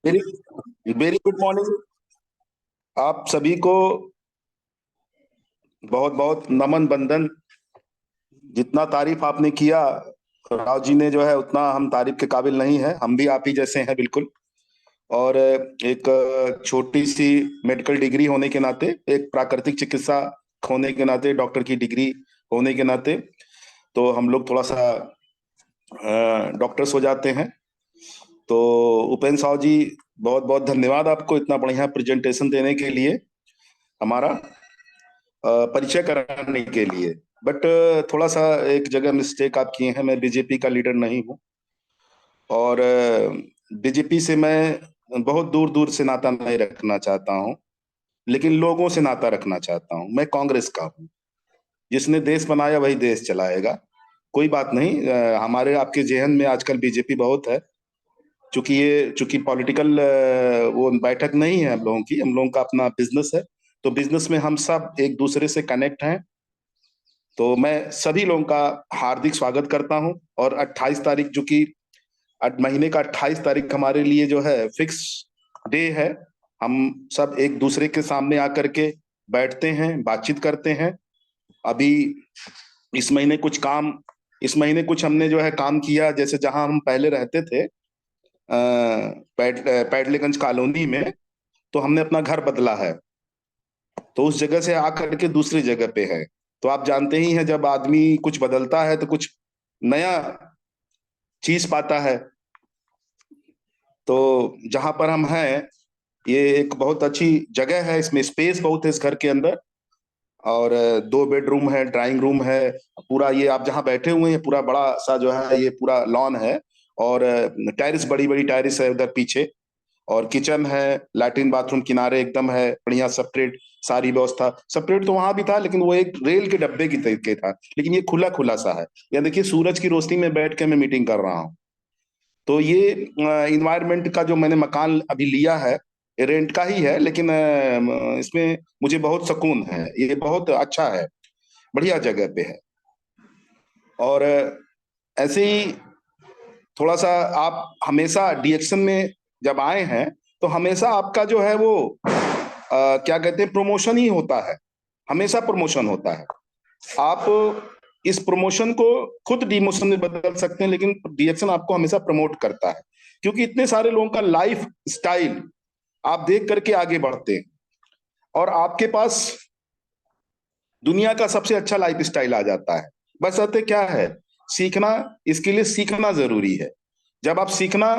Very very good morning आप सभी को। बहुत बहुत नमन बंदन। जितना तारीफ आपने किया राव जी ने, जो है उतना हम तारीफ के काबिल नहीं है। हम भी आप ही जैसे हैं बिल्कुल। और एक छोटी सी मेडिकल डिग्री होने के नाते, एक प्राकृतिक चिकित्सा होने के नाते, डॉक्टर की डिग्री होने के नाते, तो हम लोग थोड़ा सा डॉक्टर्स हो जाते हैं। तो उपेंद्र साव जी, बहुत बहुत धन्यवाद आपको इतना बढ़िया प्रेजेंटेशन देने के लिए, हमारा परिचय कराने के लिए। बट थोड़ा सा एक जगह मिस्टेक आप किए हैं। मैं बीजेपी का लीडर नहीं हूँ, और बीजेपी से मैं बहुत दूर दूर से नाता नहीं रखना चाहता हूँ, लेकिन लोगों से नाता रखना चाहता हूँ। मैं कांग्रेस का हूँ। जिसने देश बनाया वही देश चलाएगा। कोई बात नहीं। हमारे आपके जेहन में आजकल बीजेपी बहुत है। चूंकि पॉलिटिकल वो बैठक नहीं है हम लोगों की, हम लोगों का अपना बिजनेस है। तो बिजनेस में हम सब एक दूसरे से कनेक्ट हैं। तो मैं सभी लोगों का हार्दिक स्वागत करता हूं। और 28 तारीख, जो कि महीने का 28 तारीख हमारे लिए जो है फिक्स डे है। हम सब एक दूसरे के सामने आकर के बैठते हैं, बातचीत करते हैं। अभी इस महीने कुछ काम इस महीने कुछ हमने जो है काम किया। जैसे जहां हम पहले रहते थे, पैडलेगंज कॉलोनी में, तो हमने अपना घर बदला है। तो उस जगह से आकर के दूसरी जगह पे है। तो आप जानते ही हैं, जब आदमी कुछ बदलता है तो कुछ नया चीज पाता है। तो जहां पर हम हैं, ये एक बहुत अच्छी जगह है। इसमें स्पेस बहुत है इस घर के अंदर। और 2 बेडरूम है, ड्राइंग रूम है। पूरा ये आप जहाँ बैठे हुए हैं, पूरा बड़ा सा जो है, ये पूरा लॉन है। और टेरिस, बड़ी बड़ी टेरिस है उधर पीछे। और किचन है, लैट्रिन बाथरूम किनारे एकदम है, बढ़िया सेपरेट। सारी व्यवस्था सेपरेट तो वहां भी था, लेकिन वो एक रेल के डब्बे की तरीके था। लेकिन ये खुला खुला सा है। या देखिए, सूरज की रोशनी में बैठ के मैं मीटिंग कर रहा हूँ। तो ये इन्वायरमेंट का जो मैंने मकान अभी लिया है, ये रेंट का ही है, लेकिन इसमें मुझे बहुत सुकून है। ये बहुत अच्छा है, बढ़िया जगह पे है। और ऐसे ही थोड़ा सा, आप हमेशा डीएक्शन में जब आए हैं, तो हमेशा आपका जो है वो क्या कहते हैं, प्रमोशन ही होता है। हमेशा प्रमोशन होता है। आप इस प्रमोशन को खुद डिमोशन में बदल सकते हैं, लेकिन डीएक्शन आपको हमेशा प्रमोट करता है। क्योंकि इतने सारे लोगों का लाइफ स्टाइल आप देख करके आगे बढ़ते हैं। और आपके पास दुनिया का सबसे अच्छा लाइफ स्टाइल आ जाता है। बस अतः क्या है, सीखना। इसके लिए सीखना जरूरी है। जब आप सीखना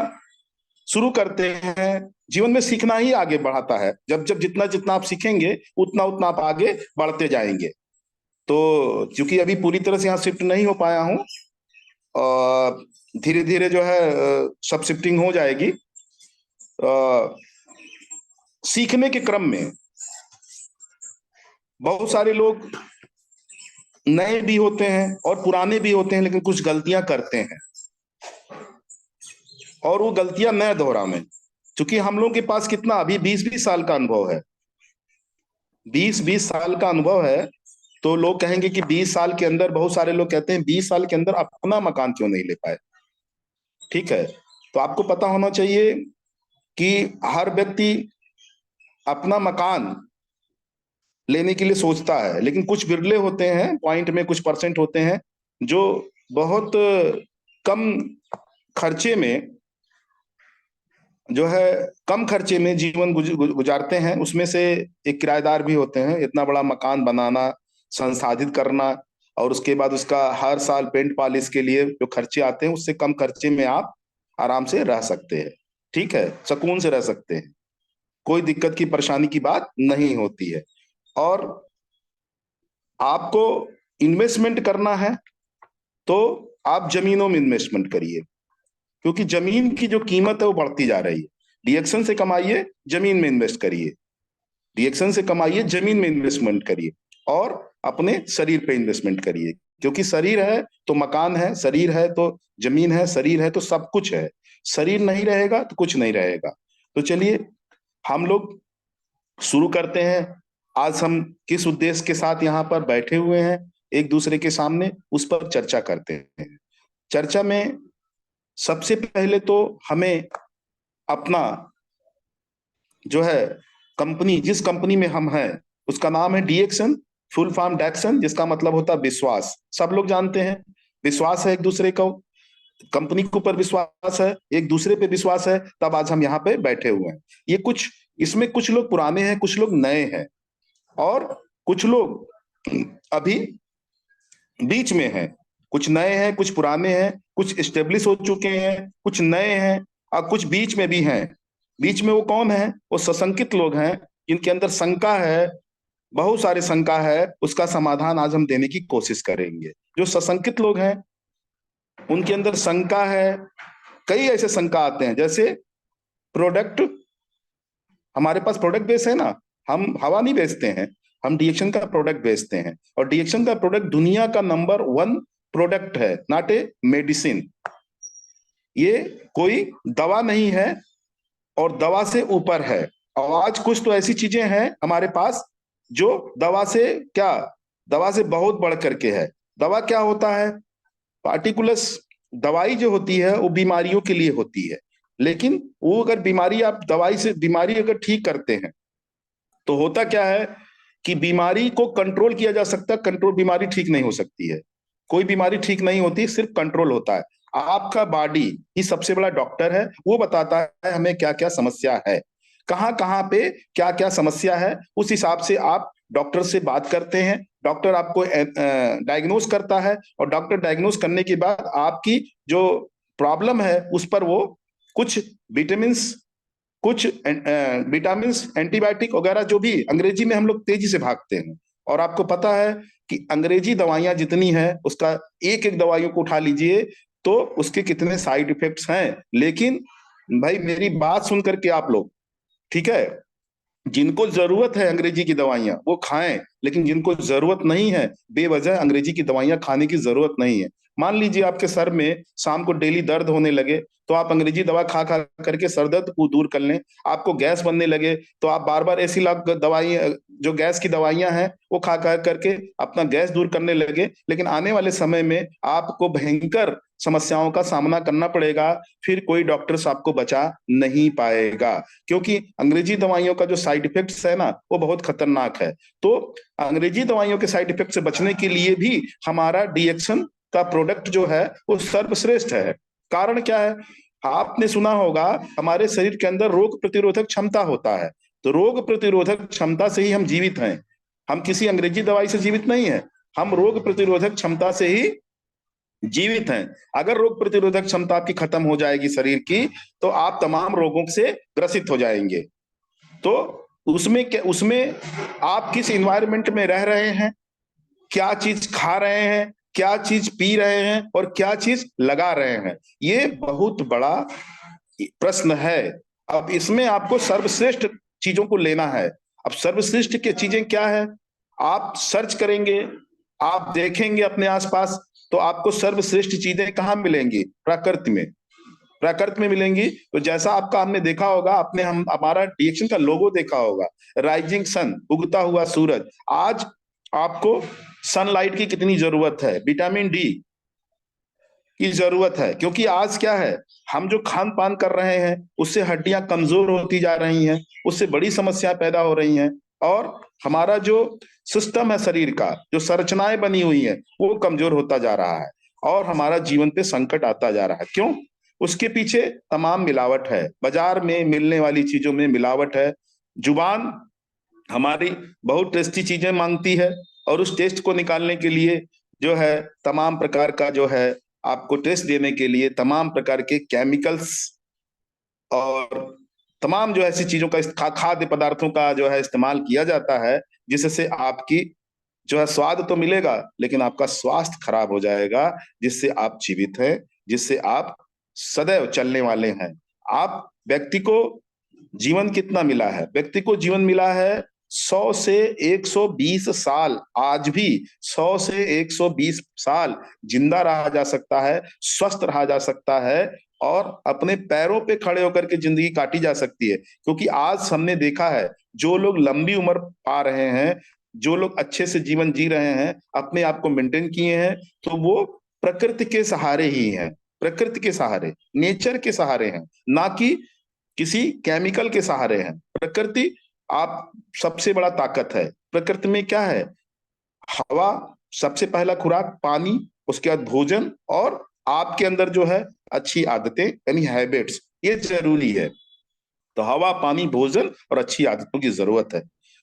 शुरू करते हैं, जीवन में सीखना ही आगे बढ़ाता है। जब जब जितना जितना आप सीखेंगे, उतना उतना आप आगे बढ़ते जाएंगे। तो क्योंकि अभी पूरी तरह से यहाँ शिफ्ट नहीं हो पाया हूँ, और धीरे धीरे जो है सब शिफ्टिंग हो जाएगी। अ, सीखने के क्रम में बहुत सारे लोग नए भी होते हैं और पुराने भी होते हैं, लेकिन कुछ गलतियां करते हैं। और वो गलतियां न दोहरावें। क्योंकि हम लोगों के पास कितना, अभी 20-20 साल का अनुभव है। 20-20 साल का अनुभव है। तो लोग कहेंगे कि 20 साल के अंदर, बहुत सारे लोग कहते हैं 20 साल के अंदर अपना मकान क्यों नहीं ले पाए। ठीक है। तो आपको पता होना चाहिए कि हर व्यक्ति अपना मकान लेने के लिए सोचता है, लेकिन कुछ बिरले होते हैं, पॉइंट में कुछ परसेंट होते हैं, जो बहुत कम खर्चे में, जो है कम खर्चे में जीवन गुजारते हैं। उसमें से एक किराएदार भी होते हैं। इतना बड़ा मकान बनाना, संसाधित करना, और उसके बाद उसका हर साल पेंट पॉलिश के लिए जो खर्चे आते हैं, उससे कम खर्चे में आप आराम से रह सकते हैं। ठीक है, सुकून से रह सकते हैं। कोई दिक्कत की, परेशानी की बात नहीं होती है। और आपको इन्वेस्टमेंट करना है, तो आप जमीनों में इन्वेस्टमेंट करिए। क्योंकि जमीन की जो कीमत है वो बढ़ती जा रही है। डीएक्शन से कमाइए, जमीन में इन्वेस्ट करिए। डीएक्शन से कमाइए, जमीन में इन्वेस्टमेंट करिए। और अपने शरीर पे इन्वेस्टमेंट करिए। क्योंकि शरीर है तो मकान है, शरीर है तो जमीन है, शरीर है तो सब कुछ है। शरीर नहीं रहेगा तो कुछ नहीं रहेगा। तो चलिए, हम लोग शुरू करते हैं। आज हम किस उद्देश्य के साथ यहाँ पर बैठे हुए हैं, एक दूसरे के सामने, उस पर चर्चा करते हैं। चर्चा में सबसे पहले तो हमें अपना जो है कंपनी, जिस कंपनी में हम हैं, उसका नाम है डीएक्सन, फुल फॉर्म डैक्सन, जिसका मतलब होता है विश्वास। सब लोग जानते हैं, विश्वास है एक दूसरे को, कंपनी के ऊपर विश्वास है, एक दूसरे पे विश्वास है, तब आज हम यहाँ पे बैठे हुए हैं। ये कुछ, इसमें कुछ लोग पुराने हैं, कुछ लोग नए हैं, और कुछ लोग अभी बीच में हैं। कुछ नए हैं, कुछ पुराने हैं, कुछ स्टेब्लिश हो चुके हैं, कुछ नए हैं, और कुछ बीच में भी हैं। बीच में वो कौन है? वो सशंकित लोग हैं, जिनके अंदर शंका है, बहुत सारे शंका है। उसका समाधान आज हम देने की कोशिश करेंगे। जो सशंकित लोग हैं, उनके अंदर शंका है। कई ऐसे शंका आते हैं, जैसे प्रोडक्ट, हमारे पास प्रोडक्ट बेस है ना, हम हवा नहीं बेचते हैं, हम डीएक्शन का प्रोडक्ट बेचते हैं। और डीएक्शन का प्रोडक्ट दुनिया का नंबर 1 प्रोडक्ट है, नॉट ए मेडिसिन। ये कोई दवा नहीं है, और दवा से ऊपर है। और आज कुछ तो ऐसी चीजें हैं हमारे पास जो दवा से क्या, दवा से बहुत बढ़ करके है। दवा क्या होता है? पार्टिकुलर्स। दवाई जो होती है वो बीमारियों के लिए होती है, लेकिन वो अगर बीमारी, आप दवाई से बीमारी अगर ठीक करते हैं, तो होता क्या है कि बीमारी को कंट्रोल किया जा सकता है, कंट्रोल, बीमारी ठीक नहीं हो सकती है। कोई बीमारी ठीक नहीं होती, सिर्फ कंट्रोल होता है। आपका बॉडी ही सबसे बड़ा डॉक्टर है, वो बताता है हमें क्या क्या समस्या है, कहाँ कहाँ पे क्या क्या समस्या है। उस हिसाब से आप डॉक्टर से बात करते हैं, डॉक्टर आपको डायग्नोस करता है, और डॉक्टर डायग्नोस करने के बाद आपकी जो प्रॉब्लम है उस पर वो कुछ विटामिन, कुछ विटामिन, एंटीबायोटिक वगैरह, जो भी अंग्रेजी में हम लोग तेजी से भागते हैं। और आपको पता है कि अंग्रेजी दवाइयां जितनी हैं, उसका एक एक दवाइयों को उठा लीजिए तो उसके कितने साइड इफेक्ट्स हैं। लेकिन भाई मेरी बात सुन करके आप लोग, ठीक है, जिनको जरूरत है अंग्रेजी की दवाइयां वो खाएं, लेकिन जिनको जरूरत नहीं है, बेवजह अंग्रेजी की दवाइयां खाने की जरूरत नहीं है। मान लीजिए आपके सर में शाम को डेली दर्द होने लगे, तो आप अंग्रेजी दवा खा खा करके सर दर्द को दूर कर लें। आपको गैस बनने लगे, तो आप बार बार ऐसी दवाई, जो गैस की दवाइयां हैं वो खा खा करके अपना गैस दूर करने लगे। लेकिन आने वाले समय में आपको भयंकर समस्याओं का सामना करना पड़ेगा, फिर कोई डॉक्टर आपको बचा नहीं पाएगा, क्योंकि अंग्रेजी दवाइयों का जो साइड इफेक्ट्स है ना, वो बहुत खतरनाक है। तो अंग्रेजी दवाइयों के साइड इफेक्ट से बचने के लिए भी हमारा डीएक्शन का प्रोडक्ट जो है वो सर्वश्रेष्ठ है। कारण क्या है? आपने सुना होगा, हमारे शरीर के अंदर रोग प्रतिरोधक क्षमता होता है। तो रोग प्रतिरोधक क्षमता से ही हम जीवित हैं, हम किसी अंग्रेजी दवाई से जीवित नहीं है। हम रोग प्रतिरोधक क्षमता से ही जीवित हैं। अगर रोग प्रतिरोधक क्षमता आपकी खत्म हो जाएगी शरीर की, तो आप तमाम रोगों से ग्रसित हो जाएंगे। तो उसमें क्या, उसमें आप किस इन्वायरमेंट में रह रहे हैं, क्या चीज खा रहे हैं, क्या चीज पी रहे हैं, और क्या चीज लगा रहे हैं, ये बहुत बड़ा प्रश्न है। अब इसमें आपको सर्वश्रेष्ठ चीजों को लेना है। अब सर्वश्रेष्ठ की चीजें क्या है? आप सर्च करेंगे, आप देखेंगे अपने आसपास, तो आपको सर्वश्रेष्ठ चीजें कहाँ मिलेंगी? प्रकृति में, प्रकृति में मिलेंगी। तो जैसा आपका, हमने देखा होगा, आपने हम हमारा डीएक्शन का लोगो देखा होगा, राइजिंग सन, उगता हुआ सूरज। आज आपको सनलाइट की कितनी जरूरत है, विटामिन डी की जरूरत है, क्योंकि आज क्या है, हम जो खान पान कर रहे हैं उससे हड्डियां कमजोर होती जा रही हैं, उससे बड़ी समस्या पैदा हो रही हैं, और हमारा जो सिस्टम है शरीर का, जो संरचनाएं बनी हुई है, वो कमजोर होता जा रहा है, और हमारा जीवन पे संकट आता जा रहा है। क्यों? उसके पीछे तमाम मिलावट है, बाजार में मिलने वाली चीजों में मिलावट है। जुबान हमारी बहुत टेस्टी चीजें मांगती है, और उस टेस्ट को निकालने के लिए जो है तमाम प्रकार का, जो है आपको टेस्ट देने के लिए तमाम प्रकार के केमिकल्स और तमाम जो ऐसी चीजों का खाद्य पदार्थों का जो है इस्तेमाल किया जाता है, जिससे आपकी जो है स्वाद तो मिलेगा, लेकिन आपका स्वास्थ्य खराब हो जाएगा, जिससे आप जीवित हैं, जिससे आप सदैव चलने वाले हैं। आप, व्यक्ति को जीवन कितना मिला है? व्यक्ति को जीवन मिला है 100 से 120 साल। आज भी 100 से 120 साल जिंदा रहा जा सकता है, स्वस्थ रहा जा सकता है, और अपने पैरों पे खड़े होकर के जिंदगी काटी जा सकती है। क्योंकि आज हमने देखा है, जो लोग लंबी उम्र पा रहे हैं, जो लोग अच्छे से जीवन जी रहे हैं, अपने आप को मेंटेन किए हैं, तो वो प्रकृति के सहारे ही हैं, प्रकृति के सहारे, नेचर के सहारे हैं, ना कि किसी केमिकल के सहारे हैं। प्रकृति आप सबसे बड़ा ताकत है। प्रकृति में क्या है? हवा सबसे पहला खुराक, पानी, उसके बाद भोजन, और आपके अंदर जो है अच्छी आदतें यानी हैबिट्स, ये जरूरी है। तो हवा, पानी, भोजन और अच्छी आदतों की जरूरत है।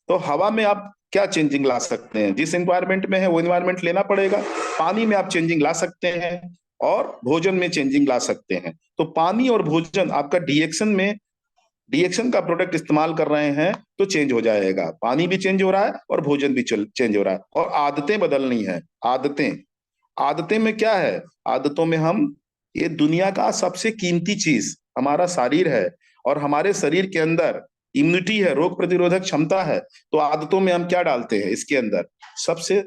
तो हवा में आप क्या चेंजिंग ला सकते हैं? जिस एनवायरनमेंट में है वो एनवायरनमेंट लेना पड़ेगा। पानी में आप चेंजिंग ला सकते हैं और भोजन में चेंजिंग ला सकते हैं। तो पानी और भोजन आपका डीएक्शन में, डीएक्शन का प्रोडक्ट इस्तेमाल कर रहे हैं तो चेंज हो जाएगा। पानी भी चेंज हो रहा है और भोजन भी चेंज हो रहा है। और आदतें बदलनी है। आदतें, आदतें में क्या है? आदतों में हम, ये दुनिया का सबसे कीमती चीज हमारा शरीर है, और हमारे शरीर के अंदर इम्यूनिटी है, रोग प्रतिरोधक क्षमता है। तो आदतों में हम क्या डालते हैं इसके अंदर? सबसे,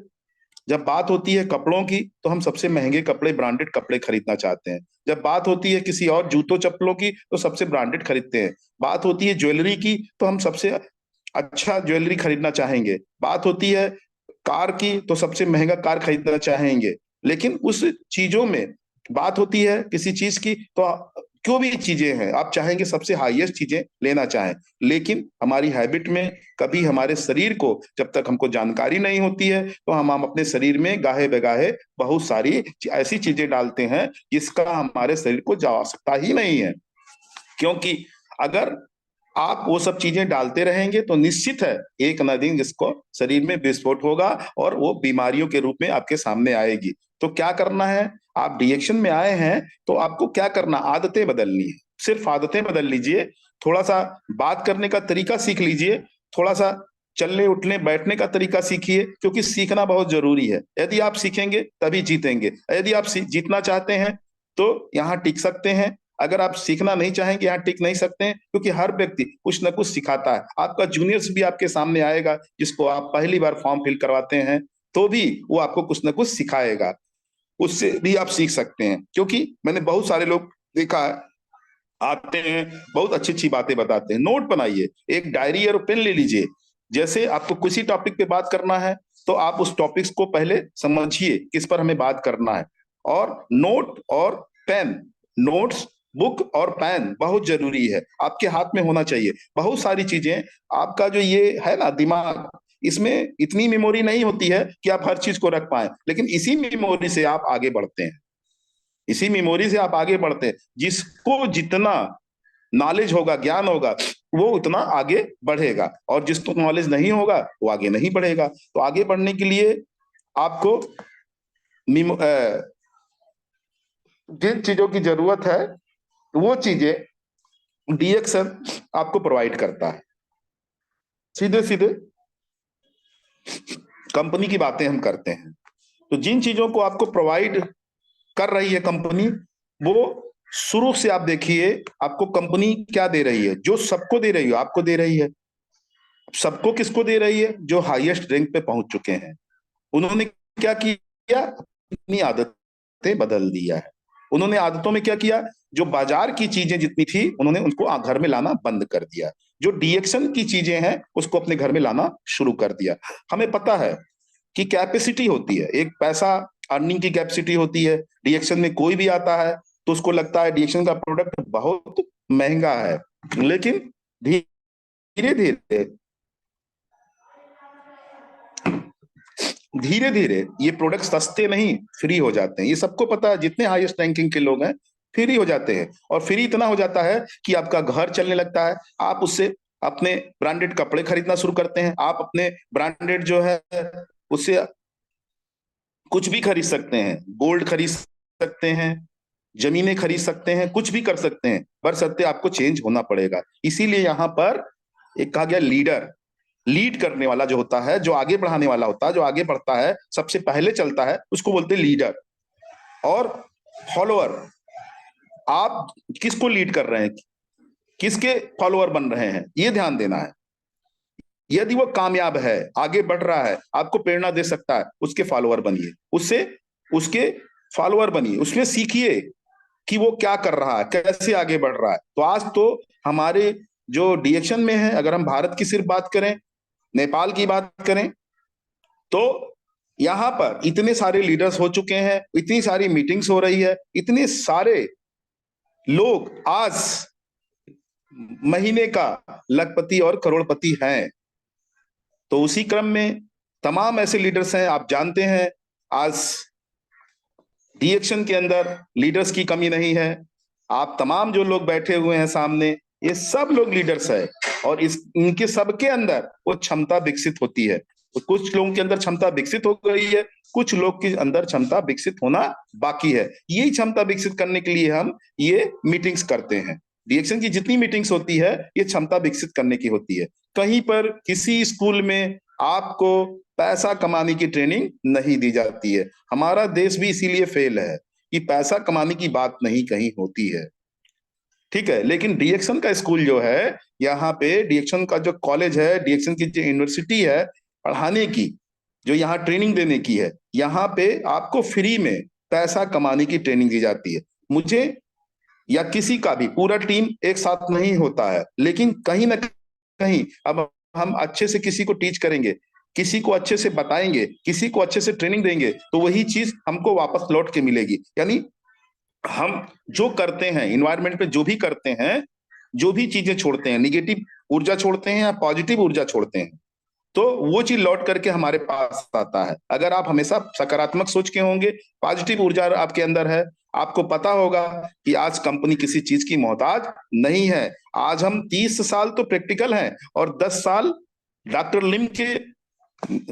जब बात होती है कपड़ों की तो हम सबसे महंगे कपड़े, ब्रांडेड कपड़े खरीदना चाहते हैं। जब बात होती है किसी और जूतों चप्पलों की तो सबसे ब्रांडेड खरीदते हैं। बात होती है ज्वेलरी की तो हम सबसे अच्छा ज्वेलरी खरीदना चाहेंगे। बात होती है कार की तो सबसे महंगा कार खरीदना चाहेंगे। लेकिन उस चीजों में बात होती है किसी चीज की तो जो भी चीजें हैं आप चाहेंगे सबसे हाईएस्ट चीजें लेना चाहें। लेकिन हमारी हैबिट में कभी हमारे शरीर को जब तक हमको जानकारी नहीं होती है तो हम अपने शरीर में गाहे बेगाहे बहुत सारी ऐसी चीजें डालते हैं जिसका हमारे शरीर को जा सकता ही नहीं है। क्योंकि अगर आप वो सब चीजें डालते रहेंगे तो निश्चित है एक न दिन जिसको शरीर में विस्फोट होगा और वो बीमारियों के रूप में आपके सामने आएगी। तो क्या करना है? आप डिएक्शन में आए हैं तो आपको क्या करना? आदतें बदलनी है। सिर्फ आदतें बदल लीजिए। थोड़ा सा बात करने का तरीका सीख लीजिए। थोड़ा सा चलने उठने बैठने का तरीका सीखिए, क्योंकि सीखना बहुत जरूरी है। यदि आप सीखेंगे तभी जीतेंगे। यदि आप जीतना चाहते हैं तो यहाँ टिक सकते हैं। अगर आप सीखना नहीं चाहेंगे यहाँ टिक नहीं सकते हैं, क्योंकि हर व्यक्ति कुछ ना कुछ सिखाता है। आपका जूनियर्स भी आपके सामने आएगा जिसको आप पहली बार फॉर्म फिल करवाते हैं तो भी वो आपको कुछ ना कुछ सिखाएगा। उससे भी आप सीख सकते हैं, क्योंकि मैंने बहुत सारे लोग देखा है आते हैं बहुत अच्छी अच्छी बातें बताते हैं। नोट बनाइए, एक डायरी और पेन ले लीजिए। जैसे आपको किसी टॉपिक पे बात करना है तो आप उस टॉपिक्स को पहले समझिए किस पर हमें बात करना है। और नोट और पेन, नोट्स, बुक और पेन बहुत जरूरी है, आपके हाथ में होना चाहिए। बहुत सारी चीजें, आपका जो ये है ना दिमाग, इसमें इतनी मेमोरी नहीं होती है कि आप हर चीज को रख पाए, लेकिन इसी मेमोरी से आप आगे बढ़ते हैं। इसी मेमोरी से आप आगे बढ़ते हैं। जिसको जितना नॉलेज होगा, ज्ञान होगा, वो उतना आगे बढ़ेगा, और जिसको नॉलेज नहीं होगा वो आगे नहीं बढ़ेगा। तो आगे बढ़ने के लिए आपको जिन चीजों की जरूरत है वो चीजें डीएक्शन आपको प्रोवाइड करता है। सीधे सीधे कंपनी की बातें हम करते हैं तो जिन चीजों को आपको प्रोवाइड कर रही है कंपनी, वो शुरू से आप देखिए आपको कंपनी क्या दे रही है। जो सबको दे रही है आपको दे रही है। सबको किसको दे रही है? जो हाईएस्ट रैंक पे पहुंच चुके हैं। उन्होंने क्या किया? अपनी आदतें बदल दिया है। उन्होंने आदतों में क्या किया? जो बाजार की चीजें जितनी थी उन्होंने उनको घर में लाना बंद कर दिया। जो डीएक्शन की चीजें हैं उसको अपने घर में लाना शुरू कर दिया। हमें पता है कि कैपेसिटी होती है, एक पैसा अर्निंग की कैपेसिटी होती है। डीएक्शन में कोई भी आता है तो उसको लगता है डीएक्शन का प्रोडक्ट बहुत महंगा है, लेकिन धीरे धीरे धीरे धीरे ये प्रोडक्ट सस्ते नहीं फ्री हो जाते हैं। ये सबको पता है, जितने हाईएस्ट रैंकिंग के लोग हैं फ्री हो जाते हैं। और फ्री इतना हो जाता है कि आपका घर चलने लगता है। आप उससे अपने ब्रांडेड कपड़े खरीदना शुरू करते हैं। आप अपने ब्रांडेड जो है उससे कुछ भी खरीद सकते हैं, गोल्ड खरीद सकते हैं, जमीनें खरीद सकते हैं, कुछ भी कर सकते हैं। बशर्ते आपको चेंज होना पड़ेगा। इसीलिए यहाँ पर एक कहा गया लीडर, लीड करने वाला जो होता है, जो आगे बढ़ाने वाला होता है, जो आगे बढ़ता है, सबसे पहले चलता है, उसको बोलते हैं लीडर। और फॉलोअर, आप किसको लीड कर रहे हैं, किसके फॉलोअर बन रहे हैं, ये ध्यान देना है। यदि वो कामयाब है, आगे बढ़ रहा है, आपको प्रेरणा दे सकता है, उसके फॉलोअर बनिए। उससे उसके फॉलोअर बनिए, उसमें सीखिए कि वो क्या कर रहा है, कैसे आगे बढ़ रहा है। तो आज तो हमारे जो डीएक्शन में है, अगर हम भारत की सिर्फ बात करें, नेपाल की बात करें, तो यहां पर इतने सारे लीडर्स हो चुके हैं, इतनी सारी मीटिंग्स हो रही है, इतने सारे लोग आज महीने का लखपति और करोड़पति हैं। तो उसी क्रम में तमाम ऐसे लीडर्स हैं, आप जानते हैं आज डीएक्शन के अंदर लीडर्स की कमी नहीं है। आप तमाम जो लोग बैठे हुए हैं सामने, ये सब लोग लीडर्स है, और इस इनके सबके अंदर वो क्षमता विकसित होती है। तो कुछ लोगों के अंदर क्षमता विकसित हो गई है, कुछ लोग के अंदर क्षमता विकसित होना बाकी है। यही क्षमता विकसित करने के लिए हम ये मीटिंग्स करते हैं। डीएक्शन की जितनी मीटिंग्स होती है, ये क्षमता विकसित करने की होती है। कहीं पर किसी स्कूल में आपको पैसा कमाने की ट्रेनिंग नहीं दी जाती है। हमारा देश भी इसीलिए फेल है कि पैसा कमाने की बात नहीं कहीं होती है। ठीक है, लेकिन डीएक्शन का स्कूल जो है, यहाँ पे डीएक्शन का जो कॉलेज है, डीएक्शन की जो यूनिवर्सिटी है पढ़ाने की, जो यहाँ ट्रेनिंग देने की है, यहाँ पे आपको फ्री में पैसा कमाने की ट्रेनिंग दी जाती है। मुझे या किसी का भी पूरा टीम एक साथ नहीं होता है, लेकिन कहीं ना कहीं अब हम अच्छे से किसी को टीच करेंगे, किसी को अच्छे से बताएंगे, किसी को अच्छे से ट्रेनिंग देंगे, तो वही चीज हमको वापस लौट के मिलेगी। यानी हम जो करते हैं इन्वायरमेंट पे, जो भी करते हैं, जो भी चीजें छोड़ते हैं, निगेटिव ऊर्जा छोड़ते हैं या पॉजिटिव ऊर्जा छोड़ते हैं, तो वो चीज लौट करके हमारे पास आता है। अगर आप हमेशा सकारात्मक सोच के होंगे, पॉजिटिव ऊर्जा आपके अंदर है, आपको पता होगा कि आज कंपनी किसी चीज की मोहताज नहीं है। आज हम 30 साल तो प्रैक्टिकल हैं और 10 साल डॉक्टर लिम के,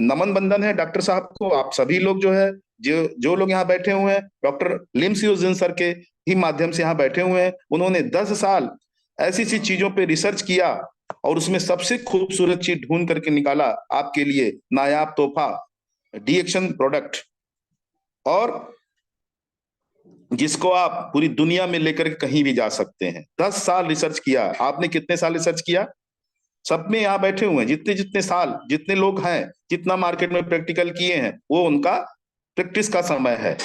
नमन बंदन है डॉक्टर साहब को। आप सभी लोग जो है, जो जो लोग यहाँ बैठे हुए हैं, डॉक्टर लिम सियोजिन सर के ही माध्यम से यहाँ बैठे हुए हैं। उन्होंने 10 साल ऐसी सी चीजों पे रिसर्च किया और उसमें सबसे खूबसूरत चीज ढूंढ करके निकाला आपके लिए नायाब तोहफा, डीएक्शन प्रोडक्ट, और जिसको आप पूरी दुनिया में लेकर के कहीं भी जा सकते हैं। 10 साल रिसर्च किया। आपने कितने साल रिसर्च किया? सब में यहाँ बैठे हुए हैं, जितने जितने साल, जितने लोग हैं, जितना मार्केट में प्रैक्टिकल किए हैं, वो उनका प्रैक्टिस का समय है।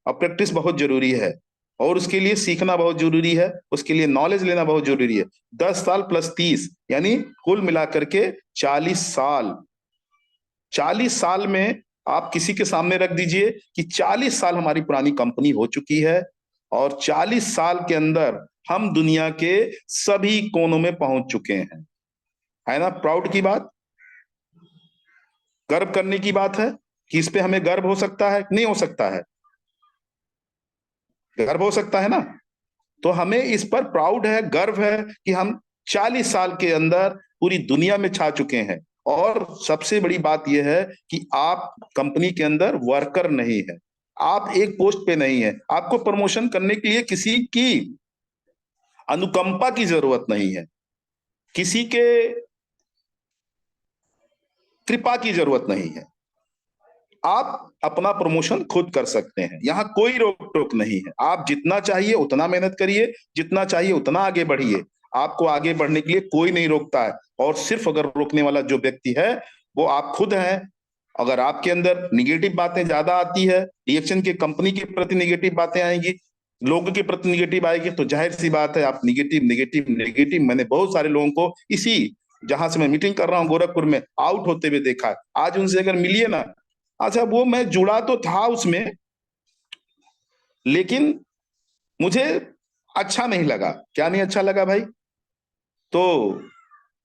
और प्रैक्टिस बहुत जरूरी है, और उसके लिए सीखना बहुत जरूरी है, उसके लिए नॉलेज लेना बहुत जरूरी है। 10 साल प्लस 30 यानी कुल मिलाकर के 40 साल। 40 साल में आप किसी के सामने रख दीजिए कि 40 साल हमारी पुरानी कंपनी हो चुकी है, और 40 साल के अंदर हम दुनिया के सभी कोनों में पहुंच चुके हैं। है ना प्राउड की बात, गर्व करने की बात है कि इस पे हमें गर्व हो सकता है? नहीं हो सकता है? गर्व हो सकता है ना? तो हमें इस पर प्राउड है, गर्व है कि हम 40 साल के अंदर पूरी दुनिया में छा चुके हैं। और सबसे बड़ी बात यह है कि आप कंपनी के अंदर वर्कर नहीं है, आप एक पोस्ट पे नहीं है, आपको प्रमोशन करने के लिए किसी की अनुकंपा की जरूरत नहीं है, किसी के कृपा की जरूरत नहीं है। आप अपना प्रमोशन खुद कर सकते हैं, यहाँ कोई रोक टोक नहीं है। आप जितना चाहिए उतना मेहनत करिए, जितना चाहिए उतना आगे बढ़िए, आपको आगे बढ़ने के लिए कोई नहीं रोकता है। और सिर्फ अगर रोकने वाला जो व्यक्ति है वो आप खुद हैं। अगर आपके अंदर निगेटिव बातें ज्यादा आती है, रिएक्शन के कंपनी के प्रति निगेटिव बातें आएंगी, लोगों के प्रति निगेटिव आएगी, तो जाहिर सी बात है आप निगेटिव निगेटिव निगेटिव, मैंने बहुत सारे लोगों को इसी, जहां से मैं मीटिंग कर रहा हूँ गोरखपुर में, आउट होते हुए देखा है। आज उनसे अगर मिलिए ना, अच्छा वो मैं जुड़ा तो था उसमें, लेकिन मुझे अच्छा नहीं लगा। क्या नहीं अच्छा लगा भाई? तो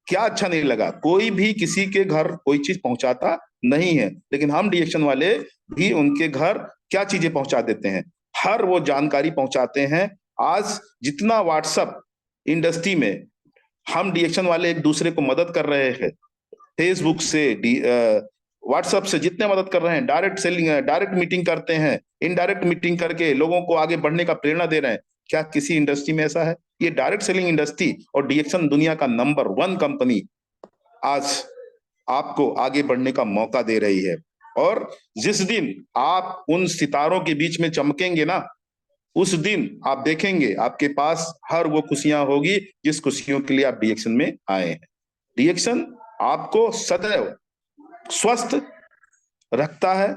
क्या अच्छा नहीं लगा? कोई भी किसी के घर कोई चीज पहुंचाता नहीं है, लेकिन हम डीएक्शन वाले भी उनके घर क्या चीजें पहुंचा देते हैं, हर वो जानकारी पहुंचाते हैं। आज जितना व्हाट्सएप इंडस्ट्री में हम डीएक्शन वाले एक दूसरे को मदद कर रहे हैं, फेसबुक से, व्हाट्सएप से जितने मदद कर रहे हैं, डायरेक्ट सेलिंग, डायरेक्ट मीटिंग करते हैं, इनडायरेक्ट मीटिंग करके लोगों को आगे बढ़ने का प्रेरणा दे रहे हैं, क्या किसी इंडस्ट्री में ऐसा है? ये डायरेक्ट सेलिंग इंडस्ट्री और डीएक्शन दुनिया का नंबर 1 कंपनी आज आपको आगे बढ़ने का मौका दे रही है। और जिस दिन आप उन सितारों के बीच में चमकेंगे ना, उस दिन आप देखेंगे आपके पास हर वो खुशियां होगी जिस खुशियों के लिए आप डीएक्शन में आए हैं। डीएक्शन आपको सदैव स्वस्थ रखता है,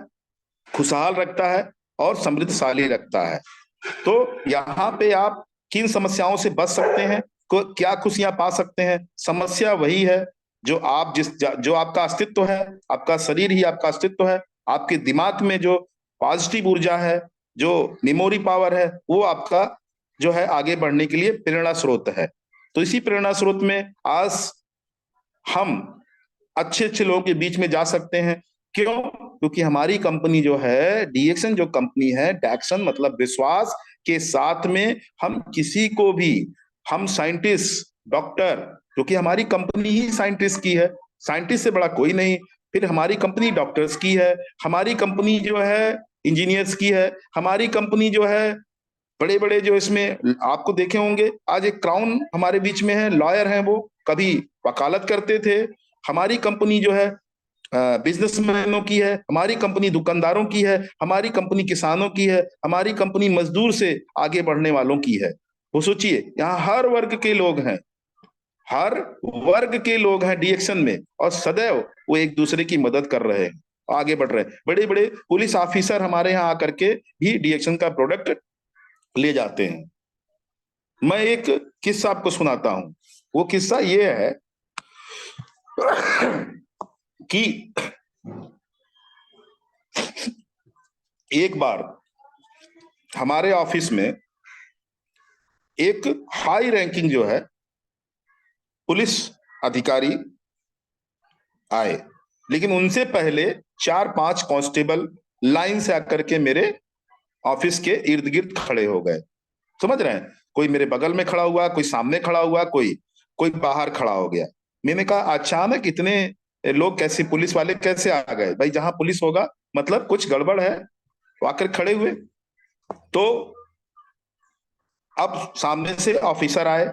खुशहाल रखता है और समृद्धशाली रखता है। तो यहाँ पे आप किन समस्याओं से बच सकते हैं, क्या खुशियां पा सकते हैं? समस्या वही है जो आप जो आपका अस्तित्व है, आपका शरीर ही आपका अस्तित्व है। आपके दिमाग में जो पॉजिटिव ऊर्जा है, जो मेमोरी पावर है, वो आपका जो है आगे बढ़ने के लिए प्रेरणा स्रोत है। तो इसी प्रेरणा स्रोत में आज हम अच्छे अच्छे लोगों के बीच में जा सकते हैं। क्यों? क्योंकि हमारी कंपनी जो है, डीएक्सन जो कंपनी है, डैक्सन मतलब विश्वास के साथ में हम किसी को भी, हम साइंटिस्ट, डॉक्टर, क्योंकि हमारी कंपनी ही साइंटिस्ट की है, साइंटिस्ट से बड़ा कोई नहीं। फिर हमारी कंपनी डॉक्टर्स की है, हमारी कंपनी जो है इंजीनियर्स की है, हमारी कंपनी जो है बड़े बड़े जो इसमें आपको देखे होंगे, आज एक क्राउन हमारे बीच में है, लॉयर हैं, वो कभी वकालत करते थे। हमारी कंपनी जो है बिजनेसमैनों की है, हमारी कंपनी दुकानदारों की है, हमारी कंपनी किसानों की है, हमारी कंपनी मजदूर से आगे बढ़ने वालों की है। वो सोचिए, यहाँ हर वर्ग के लोग हैं, हर वर्ग के लोग हैं डीएक्शन में, और सदैव वो एक दूसरे की मदद कर रहे हैं, आगे बढ़ रहे हैं। बड़े बड़े पुलिस ऑफिसर हमारे यहाँ आकर के भी डीएक्शन का प्रोडक्ट ले जाते हैं। मैं एक किस्सा आपको सुनाता हूं। वो किस्सा ये है कि एक बार हमारे ऑफिस में एक हाई रैंकिंग जो है पुलिस अधिकारी आए, लेकिन उनसे पहले चार पांच कांस्टेबल लाइन से आकर के मेरे ऑफिस के इर्द गिर्द खड़े हो गए। समझ रहे हैं? कोई मेरे बगल में खड़ा हुआ, कोई सामने खड़ा हुआ, कोई कोई बाहर खड़ा हो गया। मैंने कहा अचानक इतने लोग कैसे, पुलिस वाले कैसे आ गए? भाई जहां पुलिस होगा मतलब कुछ गड़बड़ है। वो आकर खड़े हुए, तो अब सामने से ऑफिसर आए,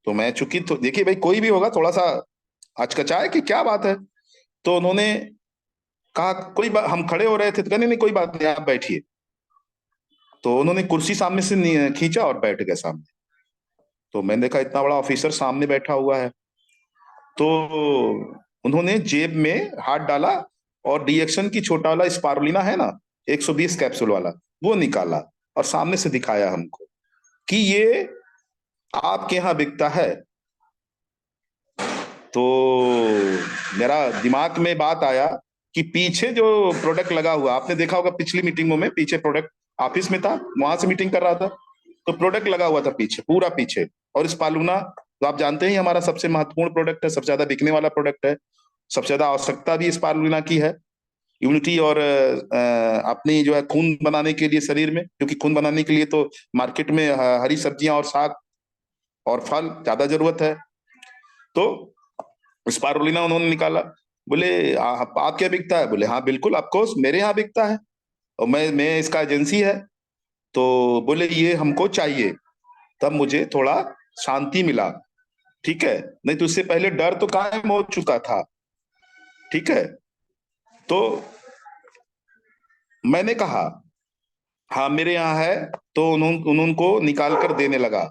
तो मैं चूंकि, तो देखिए भाई कोई भी होगा थोड़ा सा हचकचाए कि क्या बात है। तो उन्होंने कहा कोई बात, हम खड़े हो रहे थे, तो कहने नहीं कोई बात नहीं, आप बैठिए। तो उन्होंने कुर्सी सामने से खींचा और बैठ गए सामने। तो मैंने देखा इतना बड़ा ऑफिसर सामने बैठा हुआ है, तो उन्होंने जेब में हाथ डाला और डीएक्शन की छोटा वाला स्पारुलिना है ना, 120 कैप्सूल वाला, वो निकाला और सामने से दिखाया हमको कि ये आपके यहाँ बिकता है। तो मेरा दिमाग में बात आया कि पीछे जो प्रोडक्ट लगा हुआ, आपने देखा होगा पिछली मीटिंगों में, पीछे प्रोडक्ट ऑफिस में था, वहां से मीटिंग कर रहा था, तो प्रोडक्ट लगा हुआ था पीछे, पूरा पीछे। और स्पालूना तो आप जानते हैं हमारा सबसे महत्वपूर्ण प्रोडक्ट है, सबसे ज्यादा बिकने वाला प्रोडक्ट है, सबसे ज्यादा आवश्यकता भी स्पालूना की है, इम्यूनिटी और अपनी जो है खून बनाने के लिए शरीर में, क्योंकि खून बनाने के लिए तो मार्केट में हरी सब्जियां और साग और फल ज्यादा जरूरत है। तो स्पारुलिना उन्होंने निकाला। बोले आप क्या बिकता है? बोले हाँ बिल्कुल ऑफकोर्स मेरे यहाँ बिकता है, और मैं इसका एजेंसी है। तो बोले ये हमको चाहिए। तब मुझे थोड़ा शांति मिला, ठीक है, नहीं तो इससे पहले डर तो कायम हो चुका था। ठीक है, तो मैंने कहा हाँ मेरे यहाँ है, तो उनको निकाल कर देने लगा।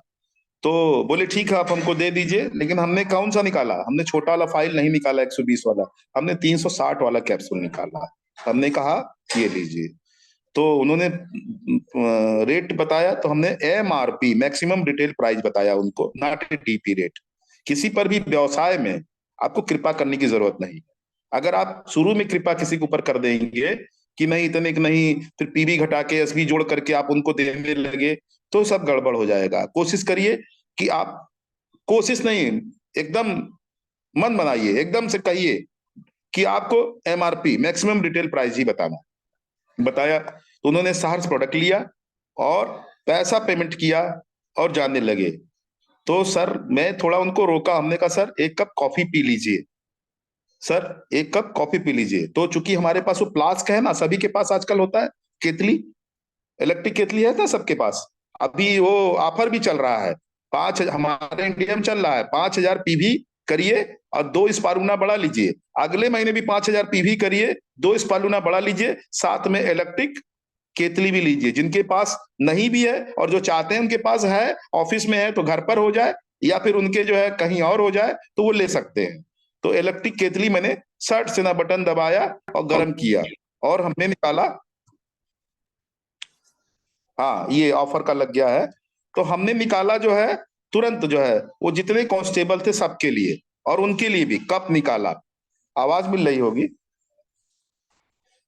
तो बोले ठीक है आप हमको दे दीजिए, लेकिन हमने कौन सा निकाला, हमने छोटा वाला फाइल नहीं निकाला 120 वाला, हमने 360 वाला कैप्सूल निकाला। हमने कहा ये लीजिए। तो उन्होंने रेट बताया, तो हमने एमआरपी मैक्सिमम रिटेल प्राइस बताया उनको, नॉट डीपी रेट। किसी पर भी व्यवसाय में आपको कृपा करने की जरूरत नहीं। अगर आप शुरू में कृपा किसी के ऊपर कर देंगे कि नहीं इतने की नहीं, फिर पीवी घटा के एसबी जोड़ करके आप उनको देने लगे, तो सब गड़बड़ हो जाएगा। कोशिश करिए कि आप, कोशिश नहीं, एकदम मन बनाइए, एकदम से कहिए कि आपको एमआरपी मैक्सिमम रिटेल प्राइस ही बताना। बताया तो उन्होंने सहर्ष प्रोडक्ट लिया और पैसा पेमेंट किया और जाने लगे। तो सर मैं थोड़ा उनको रोका, हमने कहा सर एक कप कॉफी पी लीजिए, सर एक कप कॉफी पी लीजिए। तो चूंकि हमारे पास वो फ्लास्क है ना, सभी के पास आजकल होता है, केतली, इलेक्ट्रिक केतली है ना सबके पास। अभी वो ऑफर भी चल रहा है, पांच, हमारे इंडिया में चल रहा है 5,000 पीवी करिए और दो स्पारूना बढ़ा लीजिए। अगले महीने भी 5,000 पीवी करिए, दो स्पारूना बढ़ा लीजिए, साथ में इलेक्ट्रिक केतली भी लीजिए। जिनके पास नहीं भी है और जो चाहते हैं उनके पास है, ऑफिस में है तो घर पर हो जाए, या फिर उनके जो है कहीं और हो जाए, तो वो ले सकते हैं। तो इलेक्ट्रिक केतली मैंने सर्ट से ना बटन दबाया और गर्म किया, और हमने निकाला। हाँ ये ऑफर का लग गया है। तो हमने निकाला जो है, तुरंत जो है वो जितने कांस्टेबल थे सबके लिए, और उनके लिए भी कप निकाला। आवाज मिल रही होगी।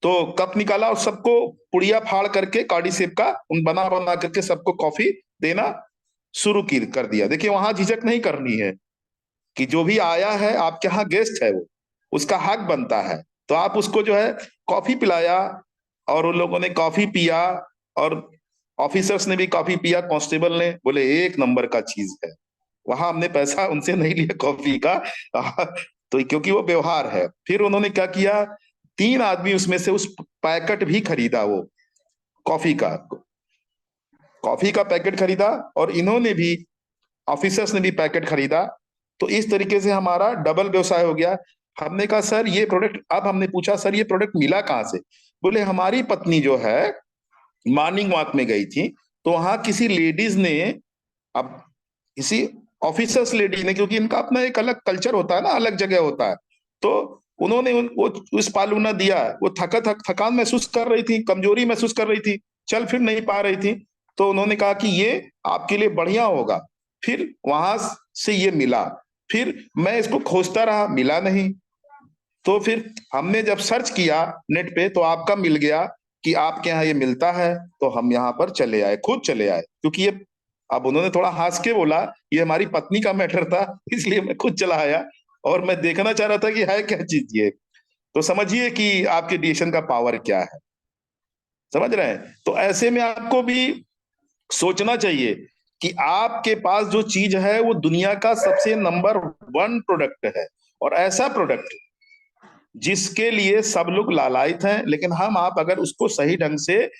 तो कप निकाला और सबको पुड़िया फाड़ करके कॉडी सेप का उन बना बना करके सबको कॉफी देना शुरू की कर दिया। देखिए वहां झिझक नहीं करनी है, कि जो भी आया है आपके यहाँ गेस्ट है, वो उसका हक बनता है। तो आप उसको जो है कॉफी पिलाया, और उन लोगों ने कॉफी पिया, और ऑफिसर्स ने भी कॉफी पिया, कांस्टेबल ने, बोले एक नंबर का चीज है। वहां हमने पैसा उनसे नहीं लिया कॉफी का। तो क्योंकि वो व्यवहार है। फिर उन्होंने क्या किया, 3 आदमी उसमें से उस पैकेट भी खरीदा, वो कॉफी का कॉफी का पैकेट खरीदा, और इन्होंने भी, ऑफिसर्स ने भी पैकेट खरीदा। तो इस तरीके से हमारा डबल व्यवसाय हो गया। हमने कहा सर ये प्रोडक्ट, अब हमने पूछा सर ये प्रोडक्ट मिला कहाँ से? बोले हमारी पत्नी जो है मॉर्निंग वॉक में गई थी, तो वहां किसी लेडीज ने, अब किसी ऑफिसर्स लेडी ने, क्योंकि इनका अपना एक अलग कल्चर होता है ना, अलग जगह होता है, तो उन्होंने वो उस पालूना दिया। वो थकान महसूस कर रही थी, कमजोरी महसूस कर रही थी, चल फिर नहीं पा रही थी। तो उन्होंने कहा कि ये आपके लिए बढ़िया होगा। फिर वहां से ये मिला। फिर मैं इसको खोजता रहा, मिला नहीं। तो फिर हमने जब सर्च किया नेट पे, तो आपका मिल गया कि आपके यहाँ ये मिलता है। तो हम यहाँ पर चले आए, खुद चले आए, क्योंकि ये, अब उन्होंने थोड़ा हंस के बोला, ये हमारी पत्नी का मैटर था, इसलिए मैं खुद चला आया। और मैं देखना चाह रहा था कि है क्या चीज ये। तो समझिए कि आपके डिसीजन का पावर क्या है। समझ रहे हैं? तो ऐसे में आपको भी सोचना चाहिए कि आपके पास जो चीज है वो दुनिया का सबसे नंबर 1 प्रोडक्ट है, और ऐसा प्रोडक्ट जिसके लिए सब लोग लालायित हैं, लेकिन हम आप अगर उसको सही ढंग से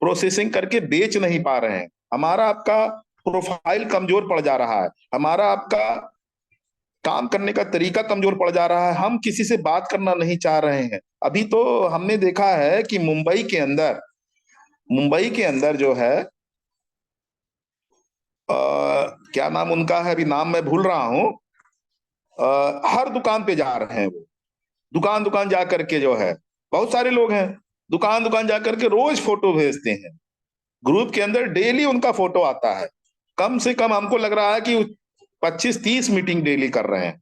प्रोसेसिंग करके बेच नहीं पा रहे हैं, हमारा आपका प्रोफाइल कमजोर पड़ जा रहा है, हमारा आपका काम करने का तरीका कमजोर पड़ जा रहा है, हम किसी से बात करना नहीं चाह रहे हैं। अभी तो हमने देखा है कि मुंबई के अंदर जो है, क्या नाम उनका है, अभी नाम मैं भूल रहा हूँ, हर दुकान पे जा रहे हैं वो, दुकान दुकान जा करके जो है, बहुत सारे लोग हैं, दुकान दुकान जा करके रोज फोटो भेजते हैं, ग्रुप के अंदर डेली उनका फोटो आता है। कम से कम हमको लग रहा है कि 25-30 मीटिंग डेली कर रहे हैं।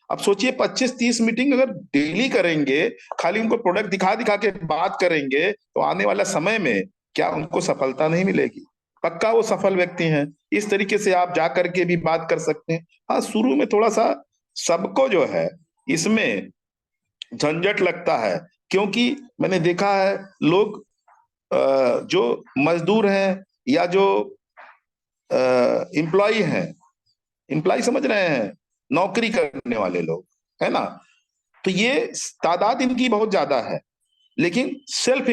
अब सोचिए 25-30 मीटिंग अगर डेली करेंगे, खाली उनको प्रोडक्ट दिखा दिखा के बात करेंगे, तो आने वाला समय में क्या उनको सफलता नहीं मिलेगी? पक्का वो सफल व्यक्ति हैं। इस तरीके से आप जा करके भी बात कर सकते हैं। हाँ, शुरू में थोड़ा सा सबको जो है इसमें झंझट लगता है, क्योंकि मैंने देखा है लोग, जो मजदूर हैं या जो एम्प्लॉय हैं, एम्प्लॉय समझ रहे हैं, नौकरी करने वाले लोग, है ना, तो ये तादाद इनकी बहुत ज्यादा है। लेकिन सेल्फ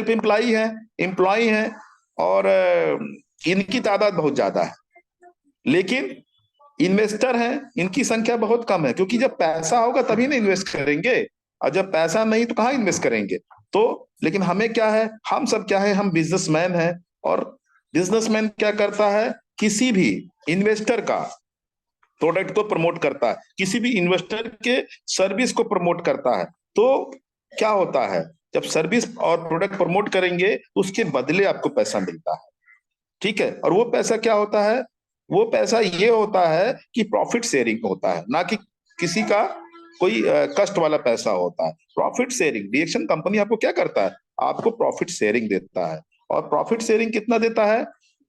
एम्प्लॉय है, एम्प्लॉय है, और इनकी तादाद बहुत ज्यादा है। लेकिन इन्वेस्टर हैं, इनकी संख्या बहुत कम है, क्योंकि जब पैसा होगा तभी ना इन्वेस्ट करेंगे, और जब पैसा नहीं तो कहाँ इन्वेस्ट करेंगे? तो लेकिन हमें क्या है, हम सब क्या है, हम बिजनेसमैन हैं। और बिजनेसमैन क्या करता है, किसी भी इन्वेस्टर का प्रोडक्ट को प्रमोट करता है, किसी भी इन्वेस्टर के सर्विस को प्रमोट करता है। तो क्या होता है, जब सर्विस और प्रोडक्ट प्रमोट करेंगे तो उसके बदले आपको पैसा मिलता है। ठीक है? और वो पैसा क्या होता है, वो पैसा ये होता है कि प्रॉफिट शेयरिंग होता है, ना कि किसी का कोई कष्ट वाला पैसा होता है। प्रॉफिट शेयरिंग, डिएक्शन कंपनी आपको क्या करता है, आपको प्रॉफिट शेयरिंग देता है। और प्रॉफिट शेयरिंग कितना देता है?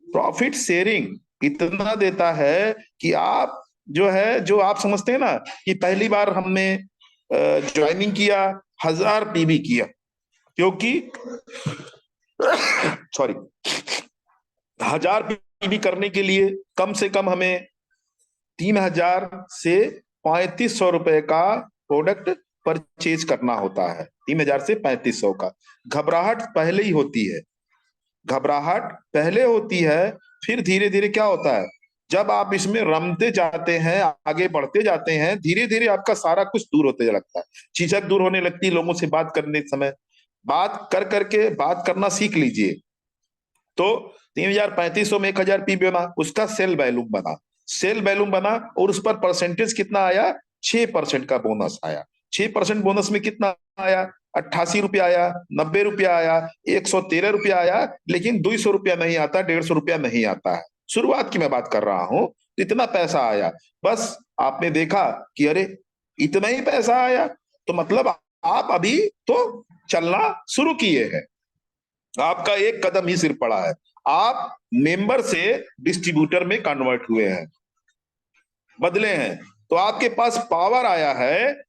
प्रॉफिट शेयरिंग इतना देता है कि आप जो है, जो आप समझते हैं ना कि पहली बार हमने ज्वाइनिंग किया, 1000 पीवी किया, क्योंकि सॉरी, 1000 पीवी करने के लिए कम से कम हमें 3000 से 3500 रुपए का प्रोडक्ट परचेज करना होता है। 3000 से 3500 का। घबराहट पहले ही होती है, घबराहट पहले होती है। फिर धीरे धीरे क्या होता है, जब आप इसमें रमते जाते हैं, आगे बढ़ते जाते हैं, धीरे धीरे आपका सारा कुछ दूर होते लगता है। झिझक दूर होने लगती है लोगों से बात करने समय। बात कर करके बात करना सीख लीजिए। तो 3000 3500 में 1000 पीबी बना, उसका सेल वैल्यूम बना, सेल वैल्यूम बना, और उस पर परसेंटेज कितना आया, 6% का बोनस आया। 6% बोनस में कितना आया, 88 रुपया आया, 90 रुपया आया, 113 रुपया आया। लेकिन 200 रुपया नहीं आता, 150 रुपया नहीं आता है। शुरुआत की मैं बात कर रहा हूं, इतना पैसा आया। बस आपने देखा कि अरे इतना ही पैसा आया, तो मतलब आप अभी तो चलना शुरू किए हैं, आपका एक कदम ही सिर्फ पड़ा है, आप मेंबर से डिस्ट्रीब्यूटर में कन्वर्ट हुए हैं। बदले हैं। तो आपके पास पावर आया है